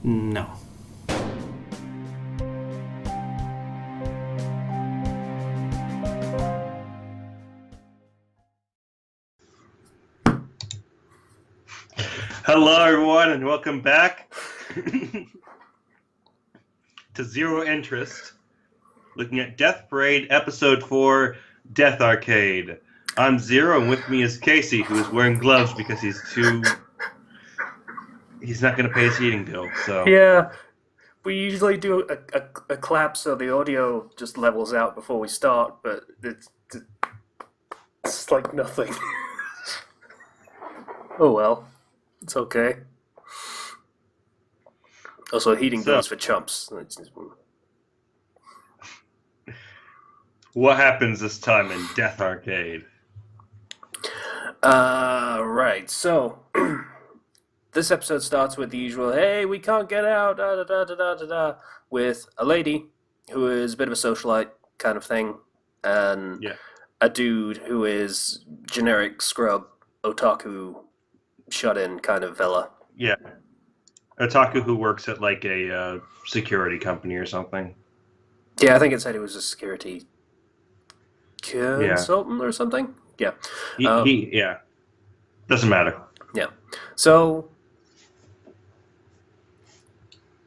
No. Hello, everyone, and welcome back to Zero Interest, looking at Death Parade Episode 4, Death Arcade. I'm Zero, and with me is Casey, who is wearing gloves because he's not going to pay his heating bill. So Yeah, we usually do a clap so the audio just levels out before we start, but it's like nothing. Oh well, it's okay. Also, heating bills for chumps. what happens this time in Death Arcade? Right. So this episode starts with the usual, "Hey, we can't get out," da da da da da da, da, with a lady who is a bit of a socialite kind of thing, and a dude who is generic scrub otaku shut-in kind of fella. Yeah. Otaku who works at like a security company or something. Yeah, I think it said he was a security consultant or something. Yeah. He doesn't matter. Yeah. So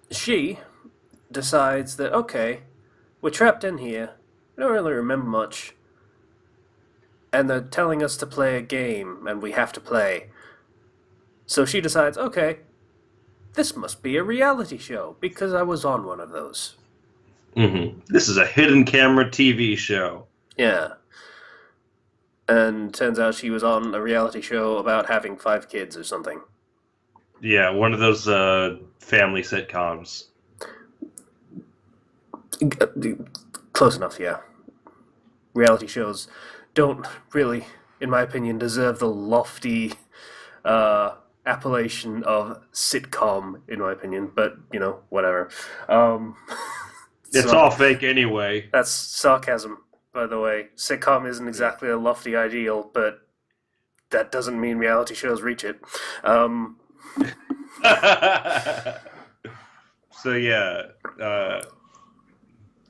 she decides that, okay, we're trapped in here. We don't really remember much. And they're telling us to play a game, and we have to play. So she decides, okay, this must be a reality show, because I was on one of those. Mm-hmm. This is a hidden camera TV show. Yeah. And turns out she was on a reality show about having 5 kids or something. Yeah, one of those family sitcoms. Close enough, yeah. Reality shows don't really, in my opinion, deserve the lofty appellation of sitcom, in my opinion, but, whatever. It's all fake anyway. That's sarcasm, by the way. Sitcom isn't exactly a lofty ideal, but that doesn't mean reality shows reach it. So yeah,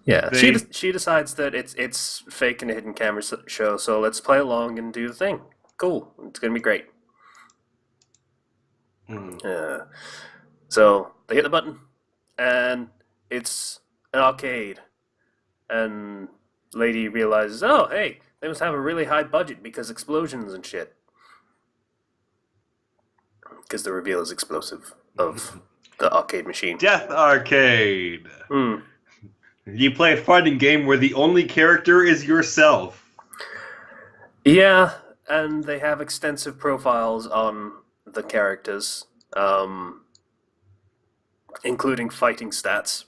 yeah. She decides that it's fake and a hidden camera show, so let's play along and do the thing. Cool, it's gonna be great. So they hit the button, and it's an arcade, and lady realizes, oh hey, they must have a really high budget because explosions and shit. Because the reveal is explosive of the arcade machine. Death Arcade. You play a fighting game where the only character is yourself. Yeah, and they have extensive profiles on the characters, including fighting stats,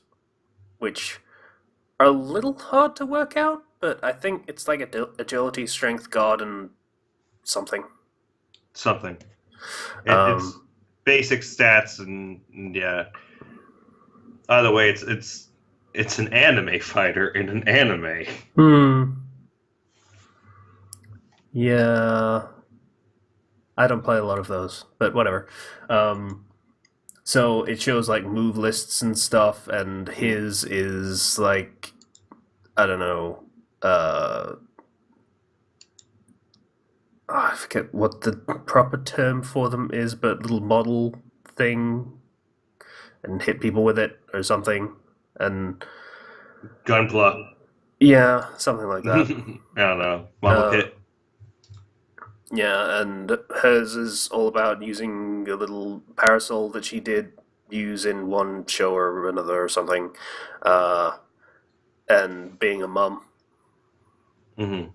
which are a little hard to work out, but I think it's like agility, strength, guard, and something. Something. It's basic stats, and yeah. Either way, it's an anime fighter in an anime. Yeah. I don't play a lot of those, but whatever. So it shows like move lists and stuff, and his is like, I don't know, I forget what the proper term for them is, but little model thing, and hit people with it or something, and Gunpla. yeah, something like that. I don't know. Model hit. Yeah, and hers is all about using a little parasol that she did use in one show or another or something, and being a mum. Mm-hmm.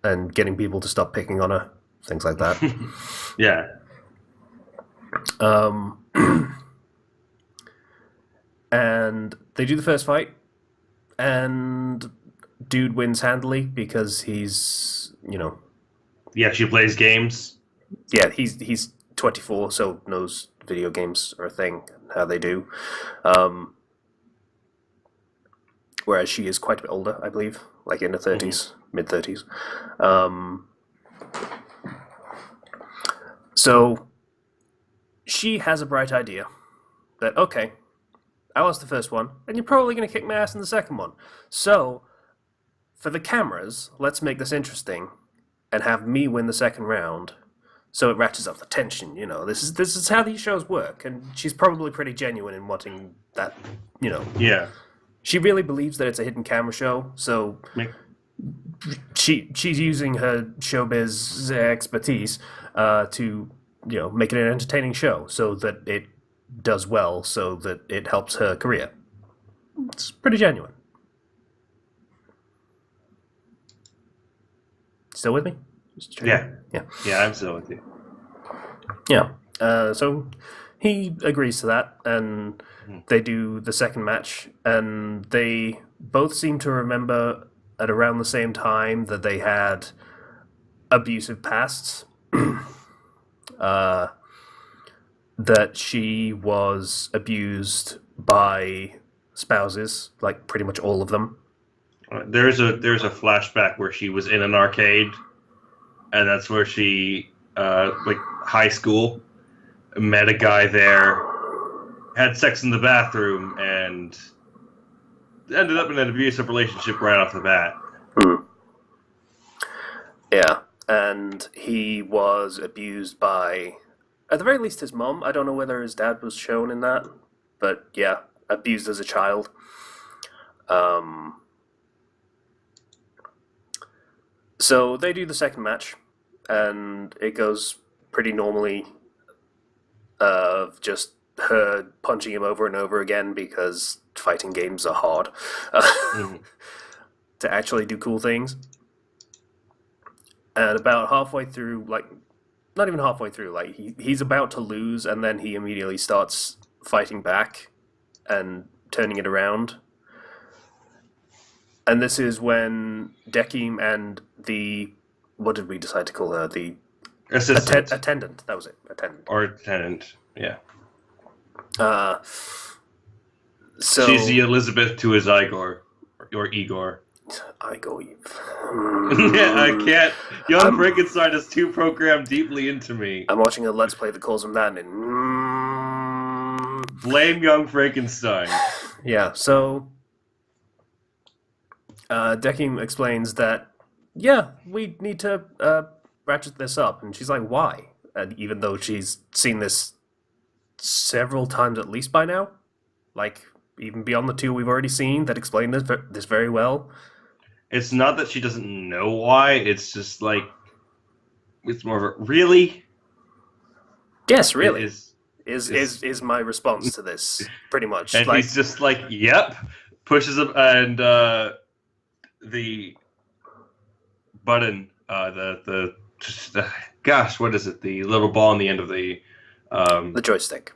And getting people to stop picking on her, things like that. Yeah. And they do the first fight, and dude wins handily because he's, Yeah, she plays games. Yeah, he's 24, so knows video games are a thing, how they do. Whereas she is quite a bit older, I believe, like in the 30s, mid-30s. So she has a bright idea that, okay, I lost the first one, and you're probably going to kick my ass in the second one. So, for the cameras, let's make this interesting and have me win the second round. So it ratchets up the tension, This is how these shows work, and she's probably pretty genuine in wanting that, Yeah. She really believes that it's a hidden camera show, so she's using her showbiz expertise to make it an entertaining show, so that it does well, so that it helps her career. It's pretty genuine. Still with me? Yeah. Yeah. Yeah, I'm still with you. Yeah. So he agrees to that, and they do the second match, and they both seem to remember at around the same time that they had abusive pasts. That she was abused by spouses, like pretty much all of them. There's a flashback where she was in an arcade, and that's where she, like high school, met a guy there, had sex in the bathroom, and ended up in an abusive relationship right off the bat. Yeah, and he was abused by, at the very least, his mom. I don't know whether his dad was shown in that, but yeah, abused as a child. So they do the second match, and it goes pretty normally, of just her punching him over and over again, because fighting games are hard to actually do cool things. And about halfway through, like, not even halfway through, like, he's about to lose, and then he immediately starts fighting back and turning it around. And this is when Dekim and the, what did we decide to call her? The attendant. That was it. Attendant. Or attendant, yeah. So she's the Elizabeth to his Igor, or Igor. Igor. Yeah, I can't. Young Frankenstein is too programmed deeply into me. I'm watching a Let's Play that calls him that, and blame Young Frankenstein. Yeah, so Dekim explains that, yeah, we need to ratchet this up. And she's like, why? And even though she's seen this several times at least by now, like, even beyond the two we've already seen that explain this very well. It's not that she doesn't know why, it's just like, it's more of a, really? Yes, really. Is my response to this, pretty much. And he's just like, yep, pushes him, and the button, gosh, what is it? The little ball on the end of the joystick.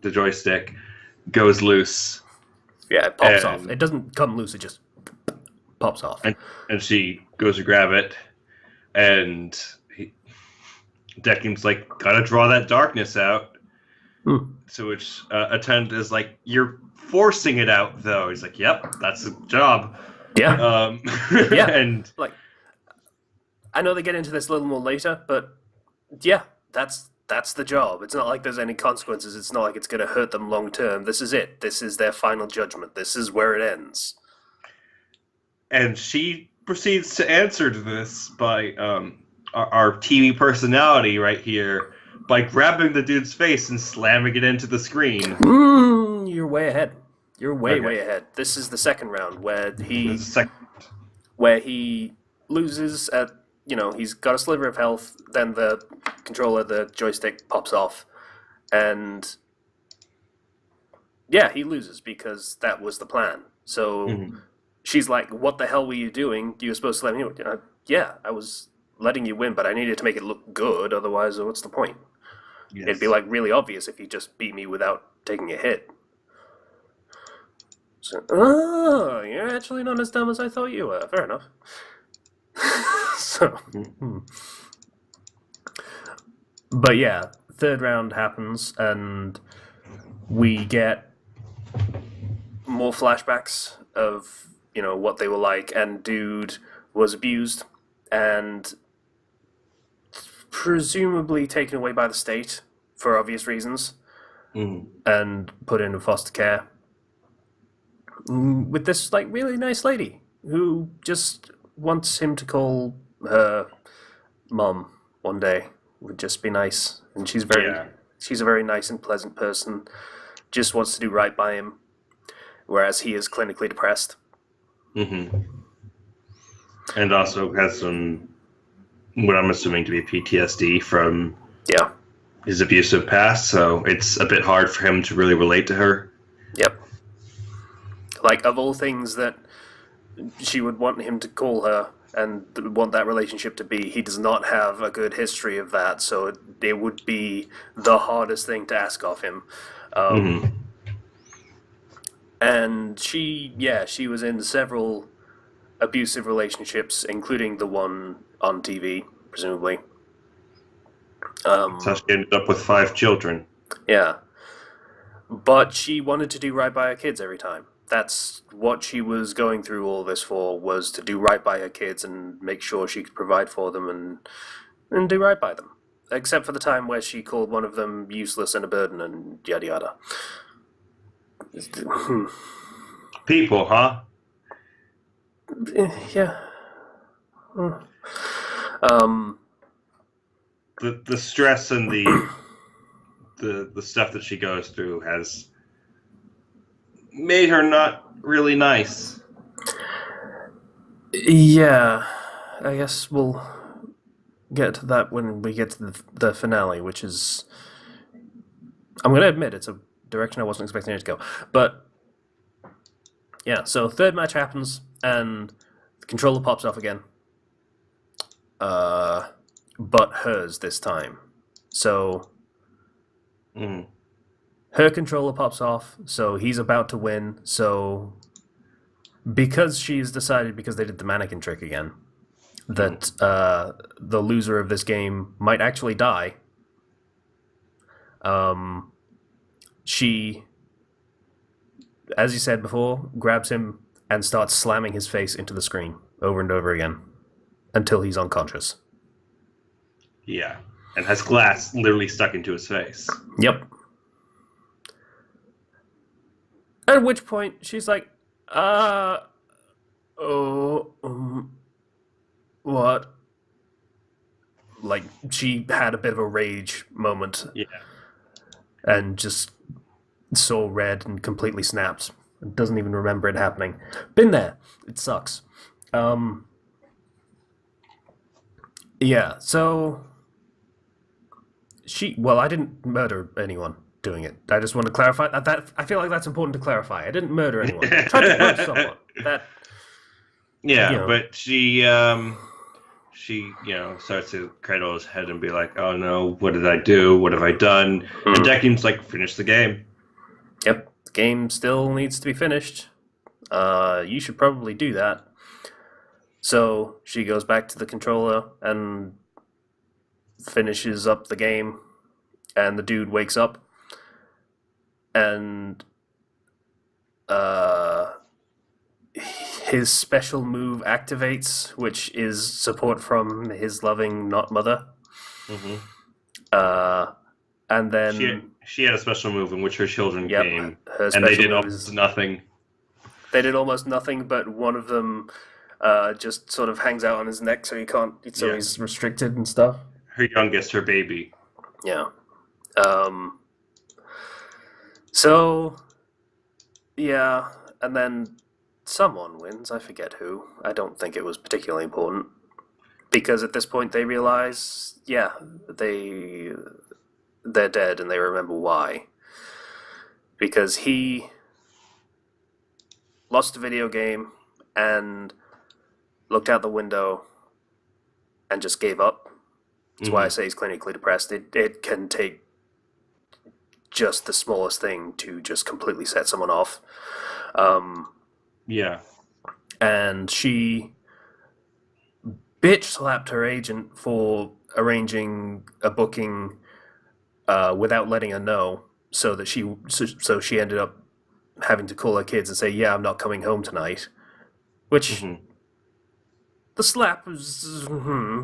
The joystick goes loose. Yeah, it pops off. It doesn't come loose, it just pops off. And she goes to grab it, and Dekim's like, gotta draw that darkness out. So which attendant is like, you're forcing it out, though. He's like, yep, that's the job. Yeah. Yeah. And like, I know they get into this a little more later, but yeah, that's the job. It's not like there's any consequences. It's not like it's going to hurt them long term. This is it. This is their final judgment. This is where it ends. And she proceeds to answer to this by our TV personality right here, by grabbing the dude's face and slamming it into the screen. You're way ahead. You're way ahead. This is the second round where he loses at, he's got a sliver of health, then the controller, the joystick pops off, and yeah, he loses because that was the plan. So she's like, what the hell were you doing? You were supposed to let me win. Yeah, I was letting you win, but I needed to make it look good, otherwise what's the point? Yes. It'd be like really obvious if you just beat me without taking a hit. So, you're actually not as dumb as I thought you were. Fair enough. So, but yeah, third round happens, and we get more flashbacks of, what they were like, and dude was abused and presumably taken away by the state for obvious reasons, and put into foster care. with this like really nice lady who just wants him to call her mom one day. Would just be nice, and Yeah. she's a very nice and pleasant person. Just wants to do right by him, whereas he is clinically depressed. hmm And also has some, what I'm assuming to be PTSD from Yeah. his abusive past, so it's a bit hard for him to really relate to her. Yep. Like, of all things that she would want him to call her and want that relationship to be, he does not have a good history of that, so it would be the hardest thing to ask of him. hmm And she was in several abusive relationships, including the one on TV, presumably. So she ended up with 5 children. Yeah. But she wanted to do right by her kids every time. That's what she was going through all this for, was to do right by her kids and make sure she could provide for them and do right by them. Except for the time where she called one of them useless and a burden and yada yada. People, huh? Yeah. Um, The stress and the stuff that she goes through has made her not really nice. yeah. I guess we'll get to that when we get to the finale, which is... I'm going to admit, it's a direction I wasn't expecting it to go. But, yeah, so third match happens, and the controller pops off again. But hers this time. So, Mm. her controller pops off, so he's about to win. So, because she's decided, because they did the mannequin trick again, that the loser of this game might actually die, she, as you said before, grabs him and starts slamming his face into the screen over and over again until he's unconscious. Yeah. And has glass literally stuck into his face. Yep. At which point she's like, what? Like, she had a bit of a rage moment Yeah. and just saw red and completely snapped. Doesn't even remember it happening. Been there. It sucks. Yeah, so I didn't murder anyone doing it. I just want to clarify that I feel like that's important to clarify. I didn't murder anyone. I tried to punch someone. Yeah, You know. but she starts to cradle his head and be like, "Oh no, what did I do? What have I done?" And Deccan's like, "Finish the game." Yep, the game still needs to be finished. You should probably do that. So she goes back to the controller and finishes up the game, and the dude wakes up, and his special move activates, which is support from his loving not mother. hmm And then She had a special move in which her children Yep, came, her and they special did move almost is- nothing. they did almost nothing, but one of them just sort of hangs out on his neck, so he can't. So Yeah. he's restricted and stuff. Her youngest, her baby. Yeah. So, yeah, and then someone wins. I forget who. I don't think it was particularly important. Because at this point they realize, yeah, they're dead and they remember why. Because he lost a video game and looked out the window and just gave up. That's why I say he's clinically depressed. It can take just the smallest thing to just completely set someone off. Yeah. And she bitch slapped her agent for arranging a booking without letting her know, so that she ended up having to call her kids and say, "Yeah, I'm not coming home tonight," which the slap was,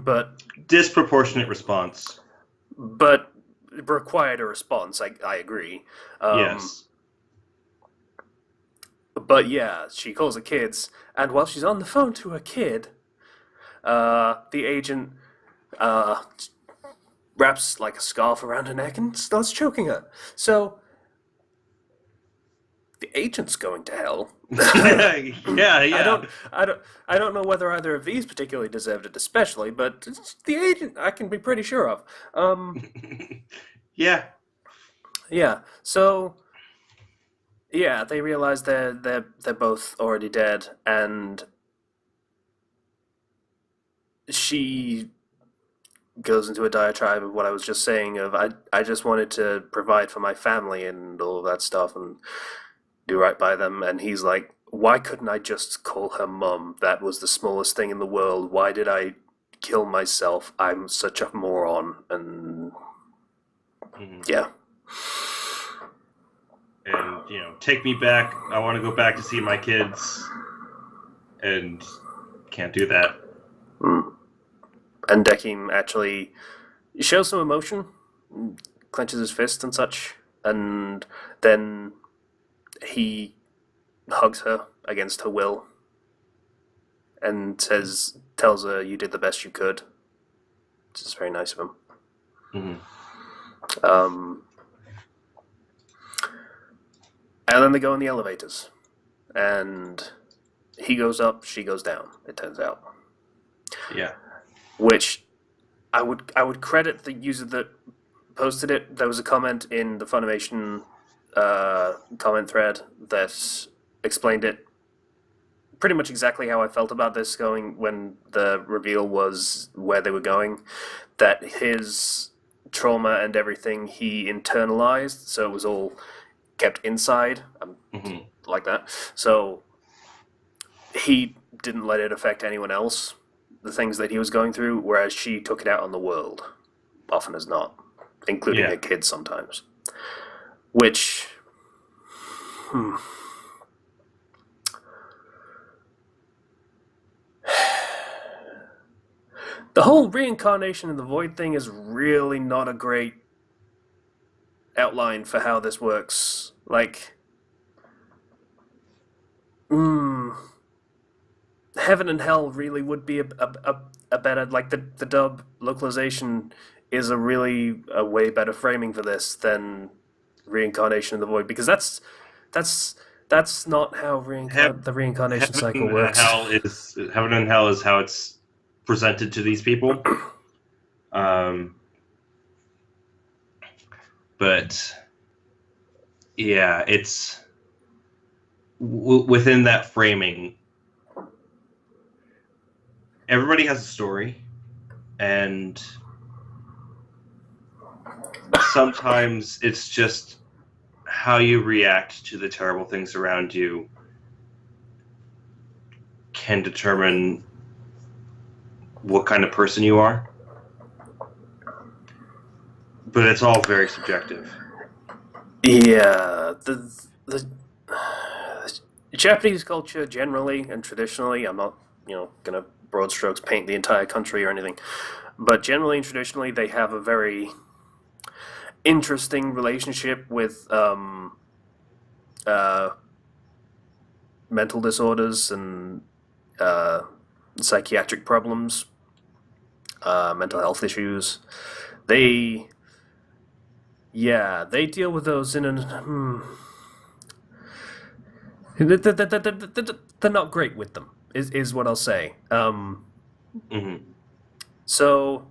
but Disproportionate response. required a response. I agree. Yes. But yeah, she calls her kids, and while she's on the phone to her kid, the agent uh, wraps like a scarf around her neck and starts choking her. So the agent's going to hell. Yeah, yeah. I don't know whether either of these particularly deserved it, especially, but it's the agent I can be pretty sure of. Yeah. Yeah. So yeah, they realize they're both already dead, and she goes into a diatribe of what I was just saying of I just wanted to provide for my family and all of that stuff and do right by them, and he's like, why couldn't I just call her mum? That was the smallest thing in the world. Why did I kill myself? I'm such a moron. And Mhm. yeah. And take me back. I want to go back to see my kids, and can't do that. Mm. And Dekim actually shows some emotion, clenches his fist and such, and then he hugs her against her will and tells her, "You did the best you could," which is very nice of him. Hmm. And then they go in the elevators, and he goes up, she goes down. It turns out, Yeah. which I would credit the user that posted it. There was a comment in the Funimation comment thread that explained it pretty much exactly how I felt about this going when the reveal was where they were going. That his trauma and everything he internalized, so it was all kept inside, Hmm. like that. So he didn't let it affect anyone else, the things that he was going through, whereas she took it out on the world, often as not, including Yeah. her kids sometimes. Which. The whole reincarnation in the void thing is really not a great outline for how this works. Like, heaven and hell really would be a better, like the dub localization is a way better framing for this than reincarnation in the void, because that's that's not how Heaven, the reincarnation cycle heaven and works. hell is heaven and hell is how it's presented to these people. But yeah, it's within that framing. Everybody has a story, and sometimes it's just how you react to the terrible things around you can determine what kind of person you are. But it's all very subjective. Yeah, the Japanese culture generally and traditionally, I'm not, gonna broad strokes paint the entire country or anything, but generally and traditionally, they have a very interesting relationship with uh, mental disorders and uh, psychiatric problems, mental health issues. They, yeah, they deal with those in an. They're not great with them, is what I'll say. Hmm. So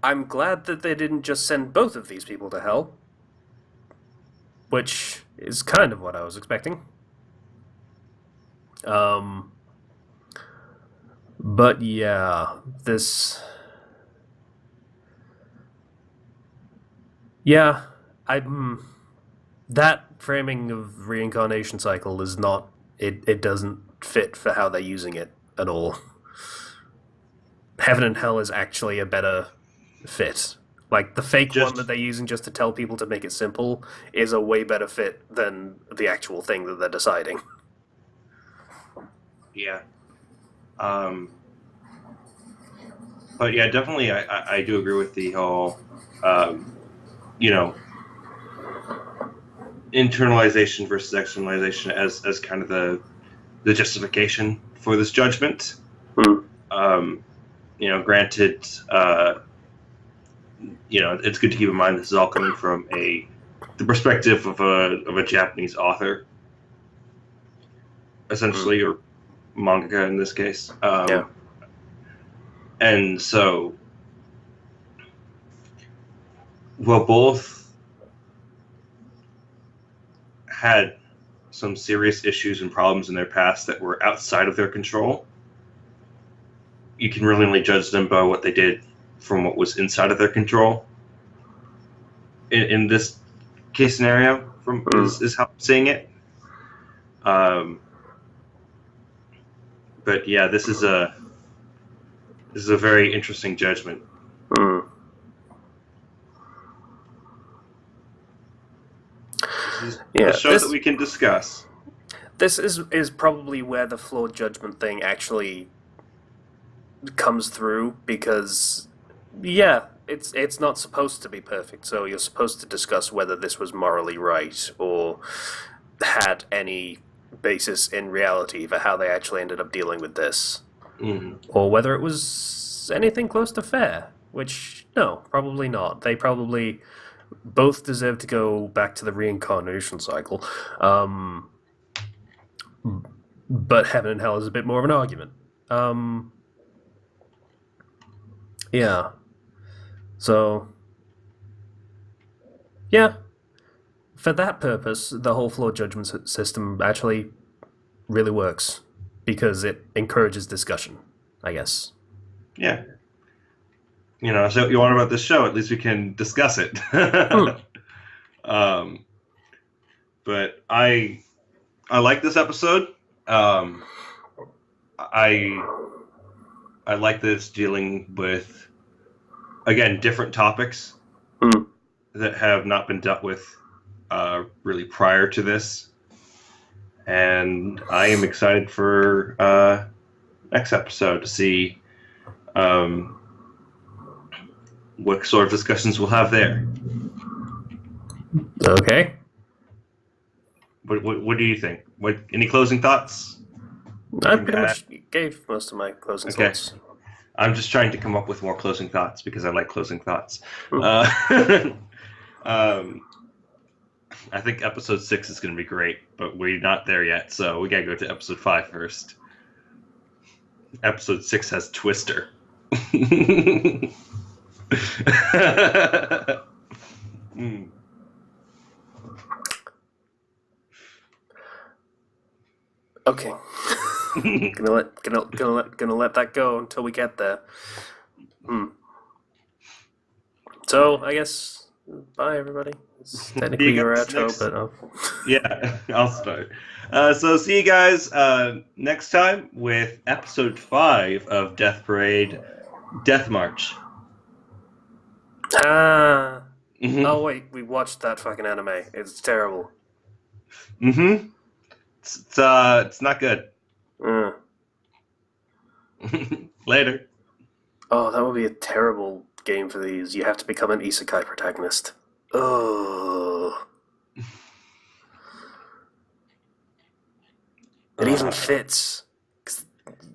I'm glad that they didn't just send both of these people to hell, which is kind of what I was expecting. Um, but yeah, this. Yeah, I. That framing of reincarnation cycle is not. It doesn't fit for how they're using it at all. Heaven and hell is actually a better fit. Like the fake one that Just they're using just to tell people to make it simple is a way better fit than the actual thing that they're deciding. yeah. But yeah, definitely, I do agree with the whole, you know, internalization versus externalization as kind of the justification for this judgment. Granted, it's good to keep in mind this is all coming from the perspective of a Japanese author, essentially, or mangaka in this case. And so, well, both had some serious issues and problems in their past that were outside of their control. You can really only judge them by what they did from what was inside of their control. In this case scenario, is how I'm seeing it. But yeah, this is a very interesting judgment. This is a show that we can discuss. This is probably where the flawed judgment thing actually comes through, because it's not supposed to be perfect, so you're supposed to discuss whether this was morally right or had any basis in reality for how they actually ended up dealing with this, or whether it was anything close to fair, which no, probably not. They probably both deserve to go back to the reincarnation cycle, but heaven and hell is a bit more of an argument. Yeah. So, yeah. For that purpose, the whole flawed judgment system actually really works, because it encourages discussion, I guess. Yeah. So what you want about this show, at least we can discuss it. But I like this episode. I like that it's dealing with, again, different topics that have not been dealt with really prior to this. And I am excited for next episode to see what sort of discussions we'll have there. Okay. What do you think? Any closing thoughts? I pretty much gave most of my closing thoughts. I'm just trying to come up with more closing thoughts because I like closing thoughts. I think episode 6 is going to be great, but we're not there yet, so we got to go to episode 5 first. Episode 6 has Twister. Okay. gonna let that go until we get there. So I guess bye everybody. It's technically your outro, but yeah, I'll start. So see you guys next time with episode 5 of Death Parade, Death March. Oh wait, we watched that fucking anime. It's terrible. It's not good. Later. Oh, that would be a terrible game for these. You have to become an isekai protagonist. Oh. It even fits. 'Cause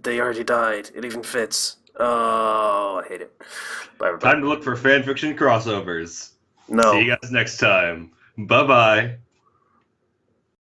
they already died. It even fits. Oh, I hate it. Bye, everybody. Time to look for fanfiction crossovers. No. See you guys next time. Bye-bye.